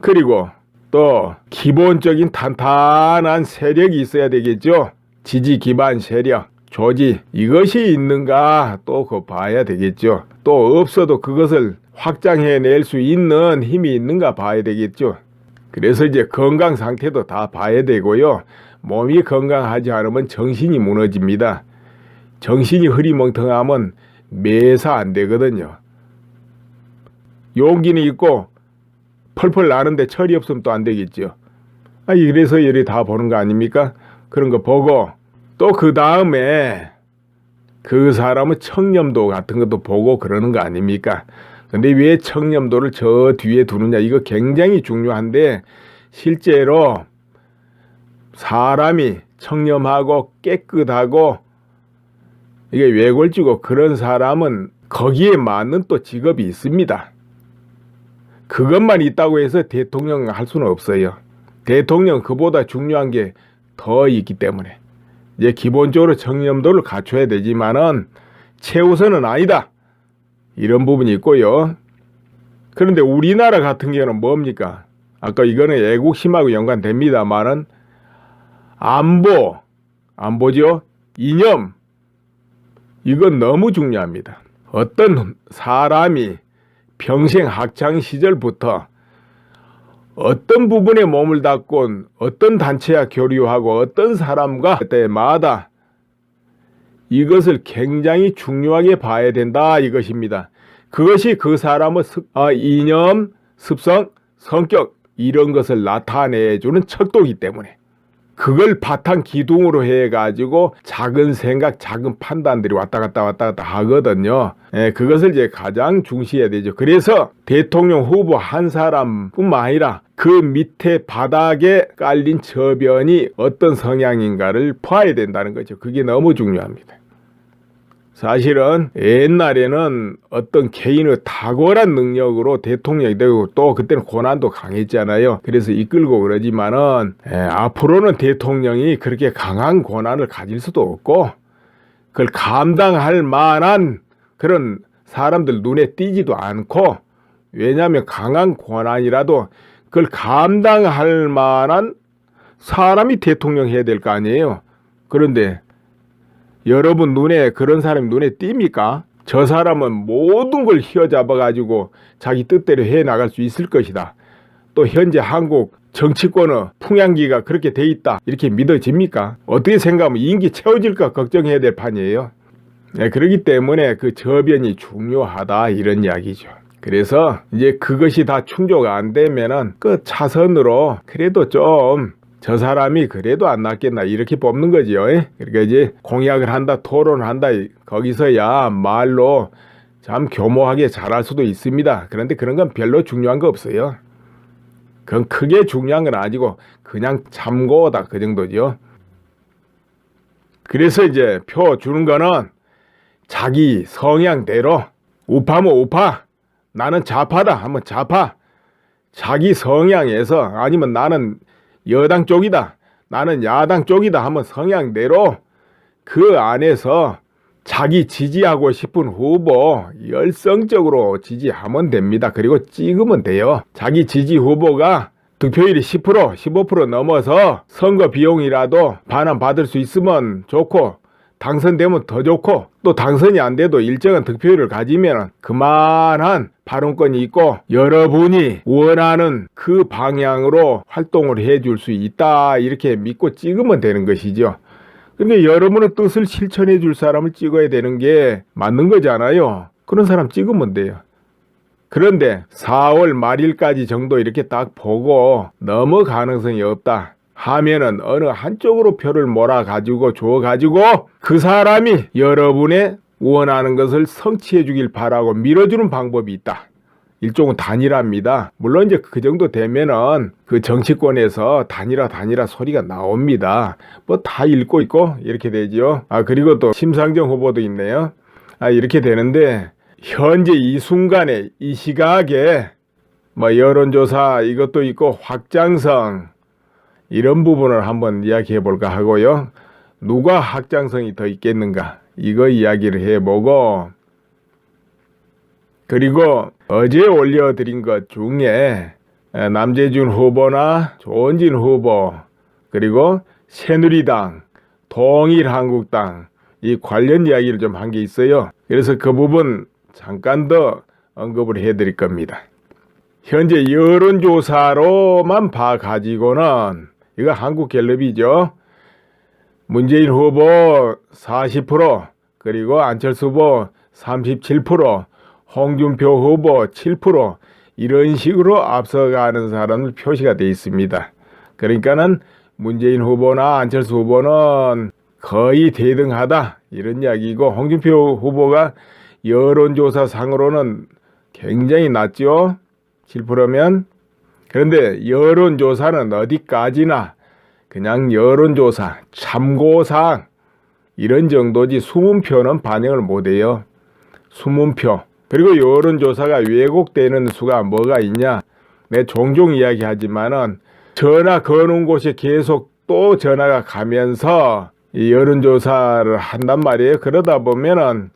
그리고 또 기본적인 탄탄한 세력이 있어야 되겠죠. 지지 기반 세력, 조직, 이것이 있는가 또 그거 봐야 되겠죠. 또 없어도 그것을 확장해낼 수 있는 힘이 있는가 봐야 되겠죠. 그래서 이제 건강 상태도 다 봐야 되고요. 몸이 건강하지 않으면 정신이 무너집니다. 정신이 흐리멍텅하면 매사 안 되거든요. 용기는 있고 펄펄 나는데 철이 없으면 또 안 되겠죠. 그래서 이리 다 보는 거 아닙니까? 그런 거 보고 또 그 다음에 그 사람의 청렴도 같은 것도 보고 그러는 거 아닙니까? 근데 왜 청렴도를 저 뒤에 두느냐? 이거 굉장히 중요한데 실제로 사람이 청렴하고 깨끗하고 이게 외골지고 그런 사람은 거기에 맞는 또 직업이 있습니다. 그것만 있다고 해서 대통령 할 수는 없어요. 대통령 그보다 중요한 게 더 있기 때문에 이제 기본적으로 청렴도를 갖춰야 되지만은 최우선은 아니다. 이런 부분이 있고요. 그런데 우리나라 같은 경우는 뭡니까? 아까 이거는 애국심하고 연관됩니다만은 안보죠. 이념, 이건 너무 중요합니다. 어떤 사람이 평생 학창 시절부터 어떤 부분에 몸을 닫고 어떤 단체와 교류하고 어떤 사람과 때마다 이것을 굉장히 중요하게 봐야 된다 이것입니다. 그것이 그 사람의 이념, 습성, 성격 이런 것을 나타내주는 척도이기 때문에 그걸 바탕 기둥으로 해가지고 작은 생각, 작은 판단들이 왔다 갔다 하거든요. 그것을 이제 가장 중시해야 되죠. 그래서 대통령 후보 한 사람뿐만 아니라 그 밑에 바닥에 깔린 저변이 어떤 성향인가를 봐야 된다는 거죠. 그게 너무 중요합니다. 사실은 옛날에는 어떤 개인의 탁월한 능력으로 대통령이 되고 또 그때는 고난도 강했잖아요. 그래서 이끌고 그러지만은 앞으로는 대통령이 그렇게 강한 고난을 가질 수도 없고 그걸 감당할 만한 그런 사람들 눈에 띄지도 않고, 왜냐하면 강한 고난이라도 그걸 감당할 만한 사람이 대통령 해야 될 거 아니에요. 그런데 여러분 눈에 그런 사람이 눈에 띕니까? 저 사람은 모든 걸 휘어잡아가지고 자기 뜻대로 해나갈 수 있을 것이다. 또 현재 한국 정치권의 풍향기가 그렇게 돼 있다. 이렇게 믿어집니까? 어떻게 생각하면 임기 채워질까 걱정해야 될 판이에요. 그렇기 때문에 그 저변이 중요하다 이런 이야기죠. 그래서 이제 그것이 다 충족이 안 되면은 그 차선으로 그래도 좀 저 사람이 그래도 안 낫겠나 이렇게 뽑는 거지요. 그러니까 이제 공약을 한다, 토론한다, 거기서야 말로 참 교모하게 잘할 수도 있습니다. 그런데 그런 건 별로 중요한 거 없어요. 그건 크게 중요한 건 아니고 그냥 참고다 그 정도죠. 그래서 이제 표 주는 거는 자기 성향대로 우파면 우파, 나는 좌파다 하면 좌파, 자기 성향에서 아니면 나는 여당 쪽이다, 나는 야당 쪽이다 하면 성향대로 그 안에서 자기 지지하고 싶은 후보 열성적으로 지지하면 됩니다. 그리고 찍으면 돼요. 자기 지지 후보가 득표율이 10%, 15% 넘어서 선거 비용이라도 반환받을 수 있으면 좋고, 당선되면 더 좋고, 또 당선이 안 돼도 일정한 득표율을 가지면 그만한 발언권이 있고 여러분이 원하는 그 방향으로 활동을 해줄 수 있다, 이렇게 믿고 찍으면 되는 것이죠. 근데 여러분의 뜻을 실천해 줄 사람을 찍어야 되는 게 맞는 거잖아요. 그런 사람 찍으면 돼요. 그런데 4월 말일까지 정도 이렇게 딱 보고 너무 가능성이 없다 하면은 어느 한쪽으로 표를 몰아가지고 줘가지고 그 사람이 여러분의 원하는 것을 성취해 주길 바라고 밀어주는 방법이 있다. 일종은 단일화입니다. 물론 이제 그 정도 되면은 그 정치권에서 단일화 소리가 나옵니다. 뭐 다 읽고 있고 이렇게 되지요. 그리고 또 심상정 후보도 있네요. 이렇게 되는데 현재 이 순간에 이 시각에 뭐 여론조사 이것도 있고 확장성 이런 부분을 한번 이야기해 볼까 하고요. 누가 확장성이 더 있겠는가 이거 이야기를 해보고, 그리고 어제 올려드린 것 중에 남재준 후보나 조원진 후보 그리고 새누리당, 통일한국당 이 관련 이야기를 좀 한 게 있어요. 그래서 그 부분 잠깐 더 언급을 해드릴 겁니다. 현재 여론조사로만 봐가지고는 이거 한국갤럽이죠. 문재인 후보 40%, 그리고 안철수 후보 37%, 홍준표 후보 7%, 이런 식으로 앞서가는 사람들 표시가 되어 있습니다. 그러니까는 문재인 후보나 안철수 후보는 거의 대등하다 이런 이야기고, 홍준표 후보가 여론조사 상으로는 굉장히 낮죠. 7%면. 그런데 여론조사는 어디까지나 그냥 여론조사, 참고사항 이런 정도지 수문표는 반영을 못해요. 수문표. 그리고 여론조사가 왜곡되는 수가 뭐가 있냐. 내 종종 이야기하지만은 전화 거는 곳에 계속 또 전화가 가면서 이 여론조사를 한단 말이에요. 그러다 보면은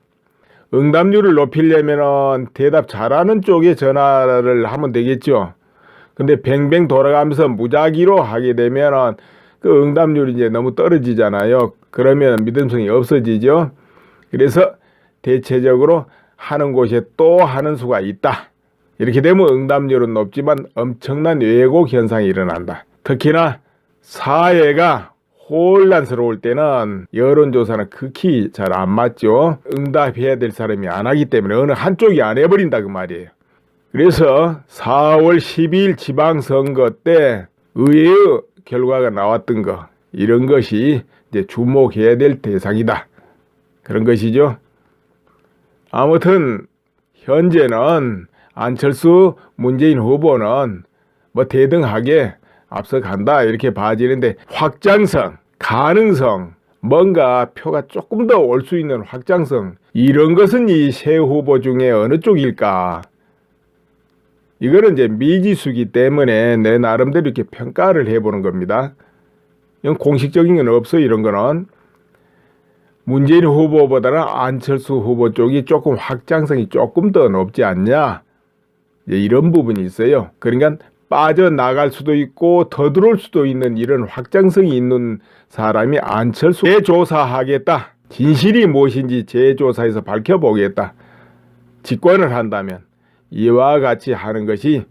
응답률을 높이려면은 대답 잘하는 쪽에 전화를 하면 되겠죠. 근데 뱅뱅 돌아가면서 무작위로 하게 되면은 그 응답률이 이제 너무 떨어지잖아요. 그러면 믿음성이 없어지죠. 그래서 대체적으로 하는 곳에 또 하는 수가 있다. 이렇게 되면 응답률은 높지만 엄청난 왜곡 현상이 일어난다. 특히나 사회가 혼란스러울 때는 여론조사는 극히 잘 안 맞죠. 응답해야 될 사람이 안 하기 때문에 어느 한쪽이 안 해버린다 그 말이에요. 그래서 4월 12일 지방선거 때 의외의 결과가 나왔던 거, 이런 것이 이제 주목해야 될 대상이다. 그런 것이죠. 아무튼 현재는 안철수, 문재인 후보는 뭐 대등하게 앞서간다 이렇게 봐지는데, 확장성, 가능성, 뭔가 표가 조금 더 올 수 있는 확장성, 이런 것은 이 세 후보 중에 어느 쪽일까? 이거는 이제 미지수기 때문에 내 나름대로 이렇게 평가를 해보는 겁니다. 이건 공식적인 건 없어요. 이런 거는 문재인 후보보다는 안철수 후보 쪽이 조금 확장성이 조금 더 높지 않냐, 이런 부분이 있어요. 그러니까 빠져나갈 수도 있고 더 들어올 수도 있는 이런 확장성이 있는 사람이 안철수 재조사하겠다, 진실이 무엇인지 재조사해서 밝혀보겠다, 집권을 한다면 이와 같이 하는 것이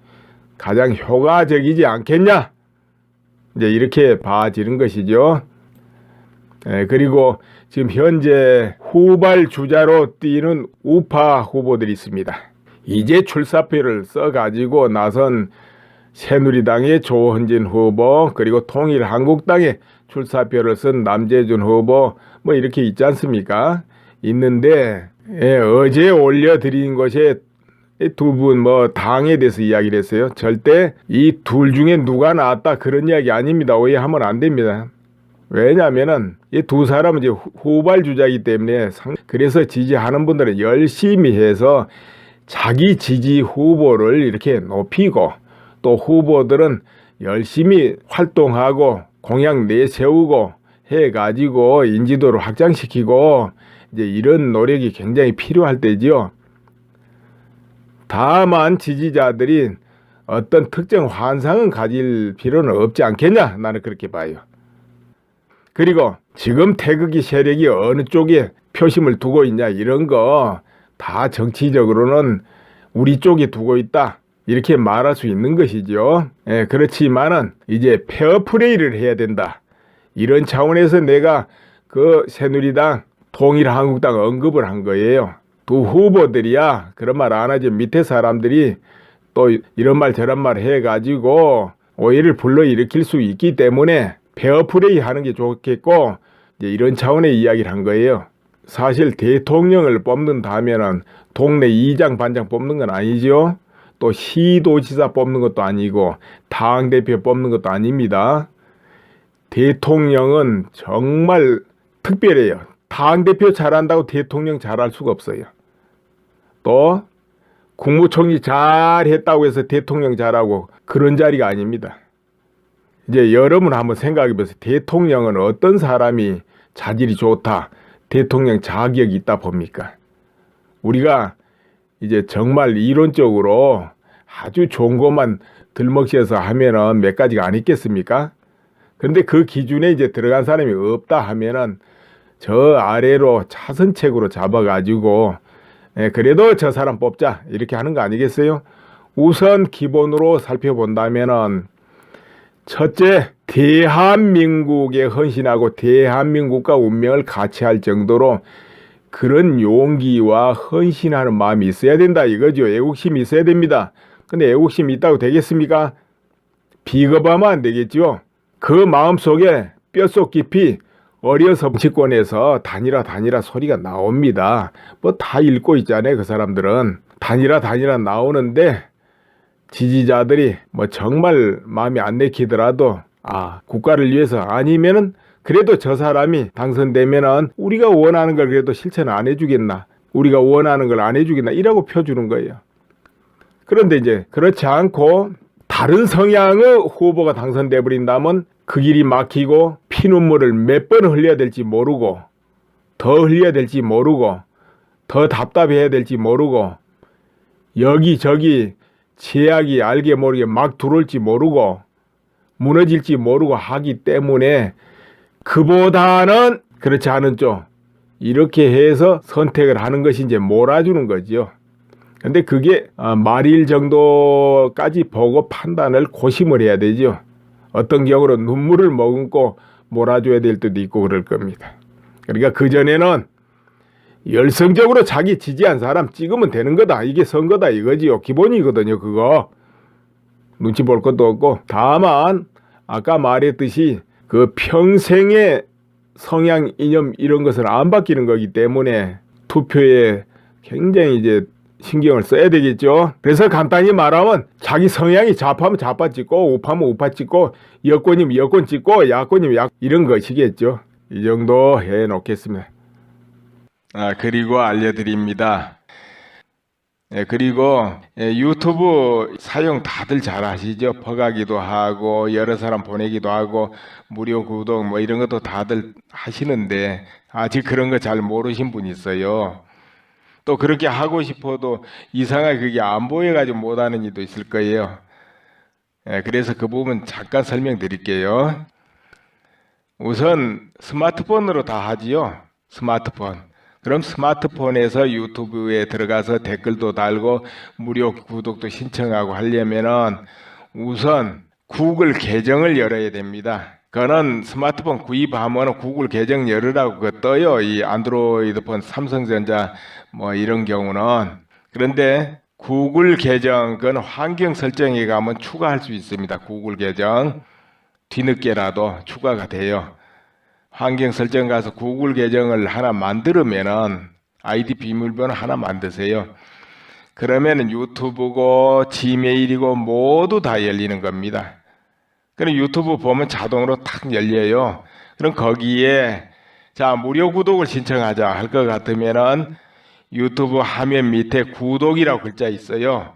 가장 효과적이지 않겠냐, 이제 이렇게 봐지는 것이죠. 그리고 지금 현재 후발 주자로 뛰는 우파 후보들이 있습니다. 이제 출사표를 써가지고 나선 새누리당의 조원진 후보, 그리고 통일한국당의 출사표를 쓴 남재준 후보, 뭐 이렇게 있지 않습니까? 있는데 어제 올려드린 것에 두 분 뭐 당에 대해서 이야기를 했어요. 절대 이 둘 중에 누가 나왔다 그런 이야기 아닙니다. 오해하면 안 됩니다. 왜냐하면은 이 두 사람은 이제 후발 주자이기 때문에, 그래서 지지하는 분들은 열심히 해서 자기 지지 후보를 이렇게 높이고, 또 후보들은 열심히 활동하고 공약 내세우고 해가지고 인지도를 확장시키고 이제 이런 노력이 굉장히 필요할 때지요. 다만 지지자들이 어떤 특정 환상은 가질 필요는 없지 않겠냐, 나는 그렇게 봐요. 그리고 지금 태극기 세력이 어느 쪽에 표심을 두고 있냐, 이런 거 다 정치적으로는 우리 쪽에 두고 있다, 이렇게 말할 수 있는 것이죠. 그렇지만은 이제 페어플레이를 해야 된다, 이런 차원에서 내가 그 새누리당, 통일한국당 언급을 한 거예요. 두 후보들이야 그런 말 안 하죠. 밑에 사람들이 또 이런 말 저런 말 해가지고 오해를 불러일으킬 수 있기 때문에 페어플레이 하는 게 좋겠고, 이제 이런 차원의 이야기를 한 거예요. 사실 대통령을 뽑는다면은 동네 이장 반장 뽑는 건 아니죠. 또 시도지사 뽑는 것도 아니고 당대표 뽑는 것도 아닙니다. 대통령은 정말 특별해요. 당대표 잘한다고 대통령 잘할 수가 없어요. 또 국무총리 잘했다고 해서 대통령 잘하고 그런 자리가 아닙니다. 이제 여러분 한번 생각해 보세요. 대통령은 어떤 사람이 자질이 좋다, 대통령 자격이 있다 봅니까? 우리가 이제 정말 이론적으로 아주 좋은 것만 들먹이어서 하면은 몇 가지가 안 있겠습니까? 그런데 그 기준에 이제 들어간 사람이 없다 하면은 저 아래로 차선책으로 잡아가지고 그래도 저 사람 뽑자, 이렇게 하는 거 아니겠어요? 우선 기본으로 살펴본다면은 첫째, 대한민국에 헌신하고 대한민국과 운명을 같이 할 정도로 그런 용기와 헌신하는 마음이 있어야 된다, 이거죠. 애국심이 있어야 됩니다. 근데 애국심이 있다고 되겠습니까? 비겁하면 안 되겠죠. 그 마음속에 뼛속 깊이 어려서 정치권에서 단일화 소리가 나옵니다. 뭐 다 읽고 있잖아요. 그 사람들은 단일화 나오는데 지지자들이 뭐 정말 마음이 안 내키더라도 국가를 위해서 아니면은 그래도 저 사람이 당선되면은 우리가 원하는 걸 그래도 실천 안 해주겠나, 우리가 원하는 걸 안 해주겠나, 이라고 펴주는 거예요. 그런데 이제 그렇지 않고 다른 성향의 후보가 당선돼 버린다면 그 길이 막히고 피눈물을 몇 번 흘려야 될지 모르고, 더 흘려야 될지 모르고, 더 답답해야 될지 모르고, 여기저기 제약이 알게 모르게 막 들어올지 모르고 무너질지 모르고 하기 때문에 그보다는 그렇지 않은 쪽, 이렇게 해서 선택을 하는 것이 이제 몰아주는 거죠. 근데 그게 말일 정도까지 보고 판단을 고심을 해야 되죠. 어떤 경우는 눈물을 머금고 몰아줘야 될 때도 있고 그럴 겁니다. 그러니까 그전에는 열성적으로 자기 지지한 사람 찍으면 되는 거다, 이게 선거다 이거지요. 기본이거든요. 그거 눈치 볼 것도 없고, 다만 아까 말했듯이 그 평생의 성향, 이념 이런 것은 안 바뀌는 거기 때문에 투표에 굉장히 이제 신경을 써야 되겠죠. 그래서 간단히 말하면 자기 성향이 좌파면 좌파 찍고 우파면 우파 찍고 여권이면 여권 찍고 야권이면 야권, 이런 것이겠죠. 이 정도 해 놓겠습니다. 그리고 알려드립니다. 그리고 유튜브 사용 다들 잘 하시죠? 퍼가기도 하고 여러 사람 보내기도 하고 무료 구독 뭐 이런 것도 다들 하시는데 아직 그런 거 잘 모르신 분이 있어요. 또 그렇게 하고 싶어도 이상하게 그게 안 보여가지고 못하는 이도 있을 거예요. 그래서 그 부분 잠깐 설명드릴게요. 우선 스마트폰으로 다 하지요. 스마트폰. 그럼 스마트폰에서 유튜브에 들어가서 댓글도 달고 무료 구독도 신청하고 하려면은 우선 구글 계정을 열어야 됩니다. 그거는 스마트폰 구입하면 구글 계정 열으라고 그거 떠요. 이 안드로이드폰, 삼성전자 뭐 이런 경우는. 그런데 구글 계정, 그건 환경 설정에 가면 추가할 수 있습니다. 구글 계정 뒤늦게라도 추가가 돼요. 환경 설정 가서 구글 계정을 하나 만들면은 아이디 비밀번호 하나 만드세요. 그러면은 유튜브고 지메일이고 모두 다 열리는 겁니다. 그럼 유튜브 보면 자동으로 탁 열려요. 그럼 거기에 자 무료 구독을 신청하자 할 것 같으면은 유튜브 화면 밑에 구독이라고 글자 있어요.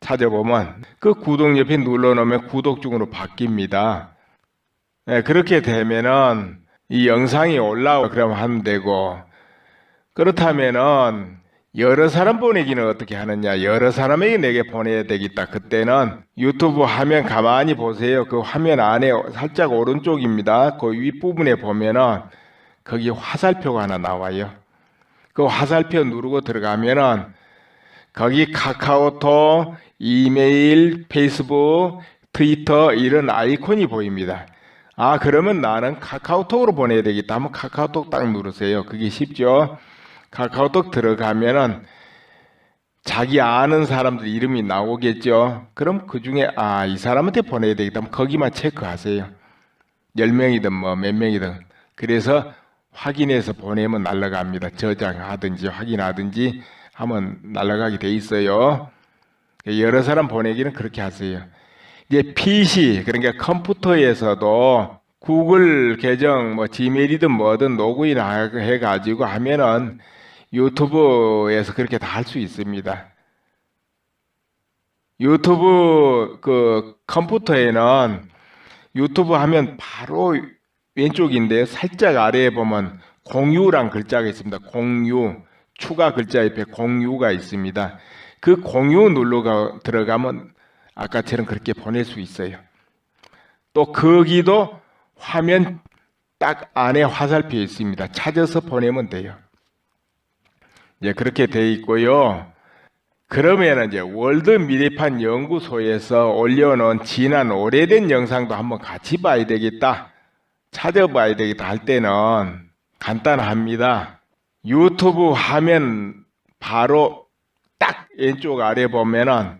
찾아보면 그 구독 옆에 눌러놓으면 구독 중으로 바뀝니다. 그렇게 되면은 이 영상이 올라오고 그러면 하면 되고, 그렇다면은 여러 사람 보내기는 어떻게 하느냐? 여러 사람에게 내게 보내야 되겠다. 그때는 유튜브 화면 가만히 보세요. 그 화면 안에 살짝 오른쪽입니다. 그 윗부분에 보면은 거기 화살표가 하나 나와요. 그 화살표 누르고 들어가면은 거기 카카오톡, 이메일, 페이스북, 트위터 이런 아이콘이 보입니다. 아, 그러면 나는 카카오톡으로 보내야 되겠다 하면 카카오톡 딱 누르세요. 그게 쉽죠? 카카오톡 들어가면은 자기 아는 사람들 이름이 나오겠죠? 그럼 그 중에 이 사람한테 보내야 되겠다 하면 거기만 체크하세요. 10명이든 뭐 몇 명이든. 그래서 확인해서 보내면 날아갑니다. 저장하든지 확인하든지 하면 날아가게 돼 있어요. 여러 사람 보내기는 그렇게 하세요. 이제 PC, 그러니까 컴퓨터에서도 구글 계정, 뭐 지메일이든 뭐든 로그인 해가지고 하면은 유튜브에서 그렇게 다 할 수 있습니다. 유튜브 그 컴퓨터에는 유튜브 하면 바로 왼쪽인데 살짝 아래에 보면 공유란 글자가 있습니다. 공유, 추가 글자 옆에 공유가 있습니다. 그 공유 눌러 들어가면 아까처럼 그렇게 보낼 수 있어요. 또 거기도 화면 딱 안에 화살표 있습니다. 찾아서 보내면 돼요. 이제 그렇게 돼 있고요. 그러면 이제 월드 미래판 연구소에서 올려놓은 지난 오래된 영상도 한번 같이 봐야 되겠다. 찾아봐야 되겠다 할 때는 간단합니다. 유튜브 화면 바로 딱 왼쪽 아래 보면은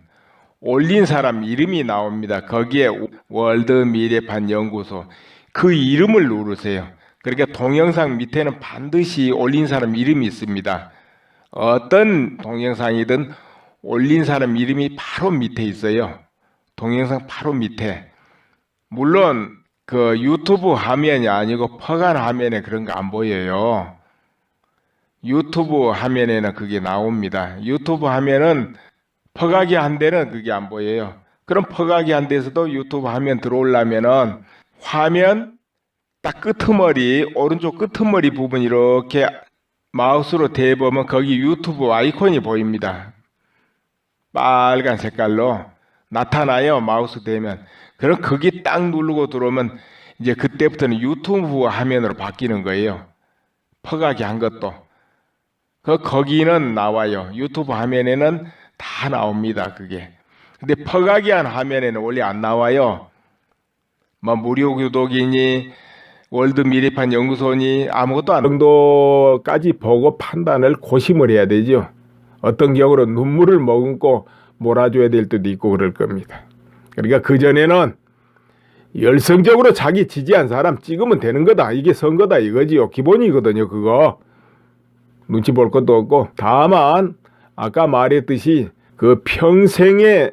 올린 사람 이름이 나옵니다. 거기에 월드 미래판 연구소 그 이름을 누르세요. 그러니까 동영상 밑에는 반드시 올린 사람 이름이 있습니다. 어떤 동영상이든 올린 사람 이름이 바로 밑에 있어요. 동영상 바로 밑에. 물론 그 유튜브 화면이 아니고 퍼간 화면에 그런 거 안 보여요. 유튜브 화면에는 그게 나옵니다. 유튜브 화면은 퍼가기 한 데는 그게 안 보여요. 그럼 퍼가기 한 데서도 유튜브 화면 들어오려면은 화면 딱 끄트머리, 오른쪽 끄트머리 부분 이렇게 마우스로 대보면 거기 유튜브 아이콘이 보입니다. 빨간 색깔로 나타나요. 마우스 대면. 그럼 거기 딱 누르고 들어오면 이제 그때부터는 유튜브 화면으로 바뀌는 거예요. 퍼가기 한 것도. 거기는 나와요. 유튜브 화면에는 다 나옵니다. 그게. 근데 퍼가기 한 화면에는 원래 안 나와요. 뭐 무료 구독이니 월드 미래판 연구소니 아무것도 안 정도까지 보고 판단을 고심을 해야 되죠. 어떤 경우는 눈물을 머금고 몰아줘야 될 때도 있고 그럴 겁니다. 그러니까 그전에는 열성적으로 자기 지지한 사람 찍으면 되는 거다. 이게 선거다 이거지요. 기본이거든요. 그거. 눈치 볼 것도 없고. 다만 아까 말했듯이 그 평생의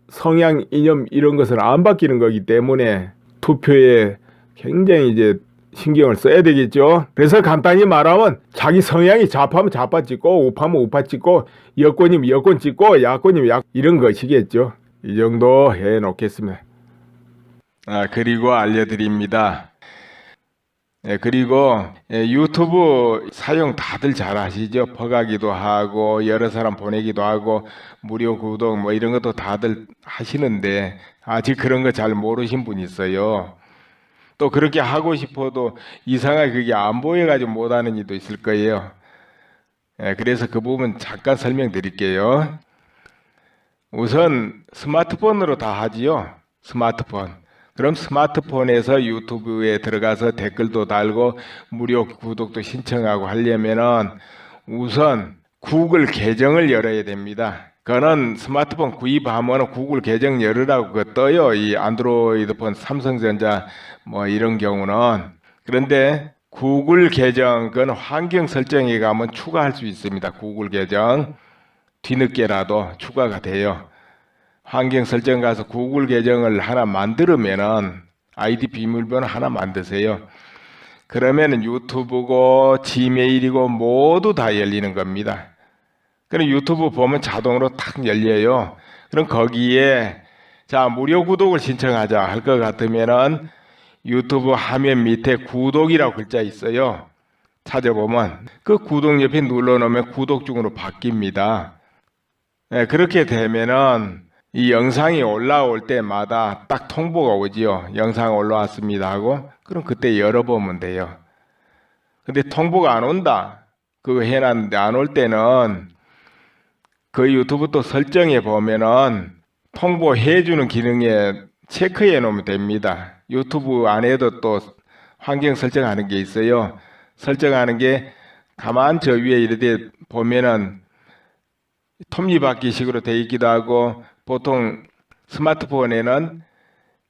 성향, 이념 이런 것은 안 바뀌는 거기 때문에 투표에 굉장히 이제 신경을 써야 되겠죠. 그래서 간단히 말하면 자기 성향이 좌파면 좌파 찍고 우파면 우파 찍고 여권이면 여권 찍고 야권이면 야 이런 것이겠죠. 이 정도 해 놓겠습니다. 그리고 알려드립니다. 그리고 유튜브 사용 다들 잘 아시죠? 퍼가기도 하고 여러 사람 보내기도 하고 무료 구독 뭐 이런 것도 다들 하시는데 아직 그런 거 잘 모르신 분이 있어요. 또 그렇게 하고 싶어도 이상하게 그게 안 보여가지고 못하는 이도 있을 거예요. 그래서 그 부분 잠깐 설명드릴게요. 우선 스마트폰으로 다 하지요. 스마트폰. 그럼 스마트폰에서 유튜브에 들어가서 댓글도 달고 무료 구독도 신청하고 하려면은 우선 구글 계정을 열어야 됩니다. 그거는 스마트폰 구입하면 구글 계정 열으라고 그거 떠요. 이 안드로이드폰, 삼성전자 뭐 이런 경우는. 그런데 구글 계정 그건 환경 설정에 가면 추가할 수 있습니다. 구글 계정 뒤늦게라도 추가가 돼요. 환경 설정 가서 구글 계정을 하나 만들면은 아이디 비밀번호 하나 만드세요. 그러면은 유튜브고 지메일이고 모두 다 열리는 겁니다. 그럼 유튜브 보면 자동으로 탁 열려요. 그럼 거기에 자 무료 구독을 신청하자 할 것 같으면은 유튜브 화면 밑에 구독이라고 글자 있어요. 찾아보면 그 구독 옆에 눌러놓으면 구독 중으로 바뀝니다. 네, 그렇게 되면은 이 영상이 올라올 때마다 딱 통보가 오지요. 영상 올라왔습니다 하고 그럼 그때 열어보면 돼요. 근데 통보가 안 온다. 그거 해놨는데 안 올 때는 그 유튜브 또 설정해 보면은 통보해주는 기능에 체크해 놓으면 됩니다. 유튜브 안에도 또 환경 설정하는 게 있어요. 설정하는 게 가만 저 위에 이렇게 보면은 톱니바퀴식으로 되어 있기도 하고 보통 스마트폰에는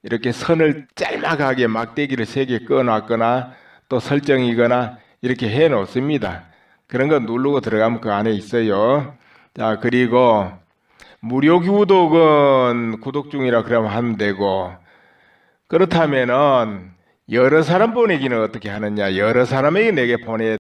이렇게 선을 짤막하게 막대기를 3개 꺼놨거나 또 설정이거나 이렇게 해 놓습니다. 그런 거 누르고 들어가면 그 안에 있어요. 자, 그리고 무료 구독은 구독 중이라 그러면 하면 되고 그렇다면은 여러 사람 보내기는 어떻게 하느냐? 여러 사람에게 내게 보내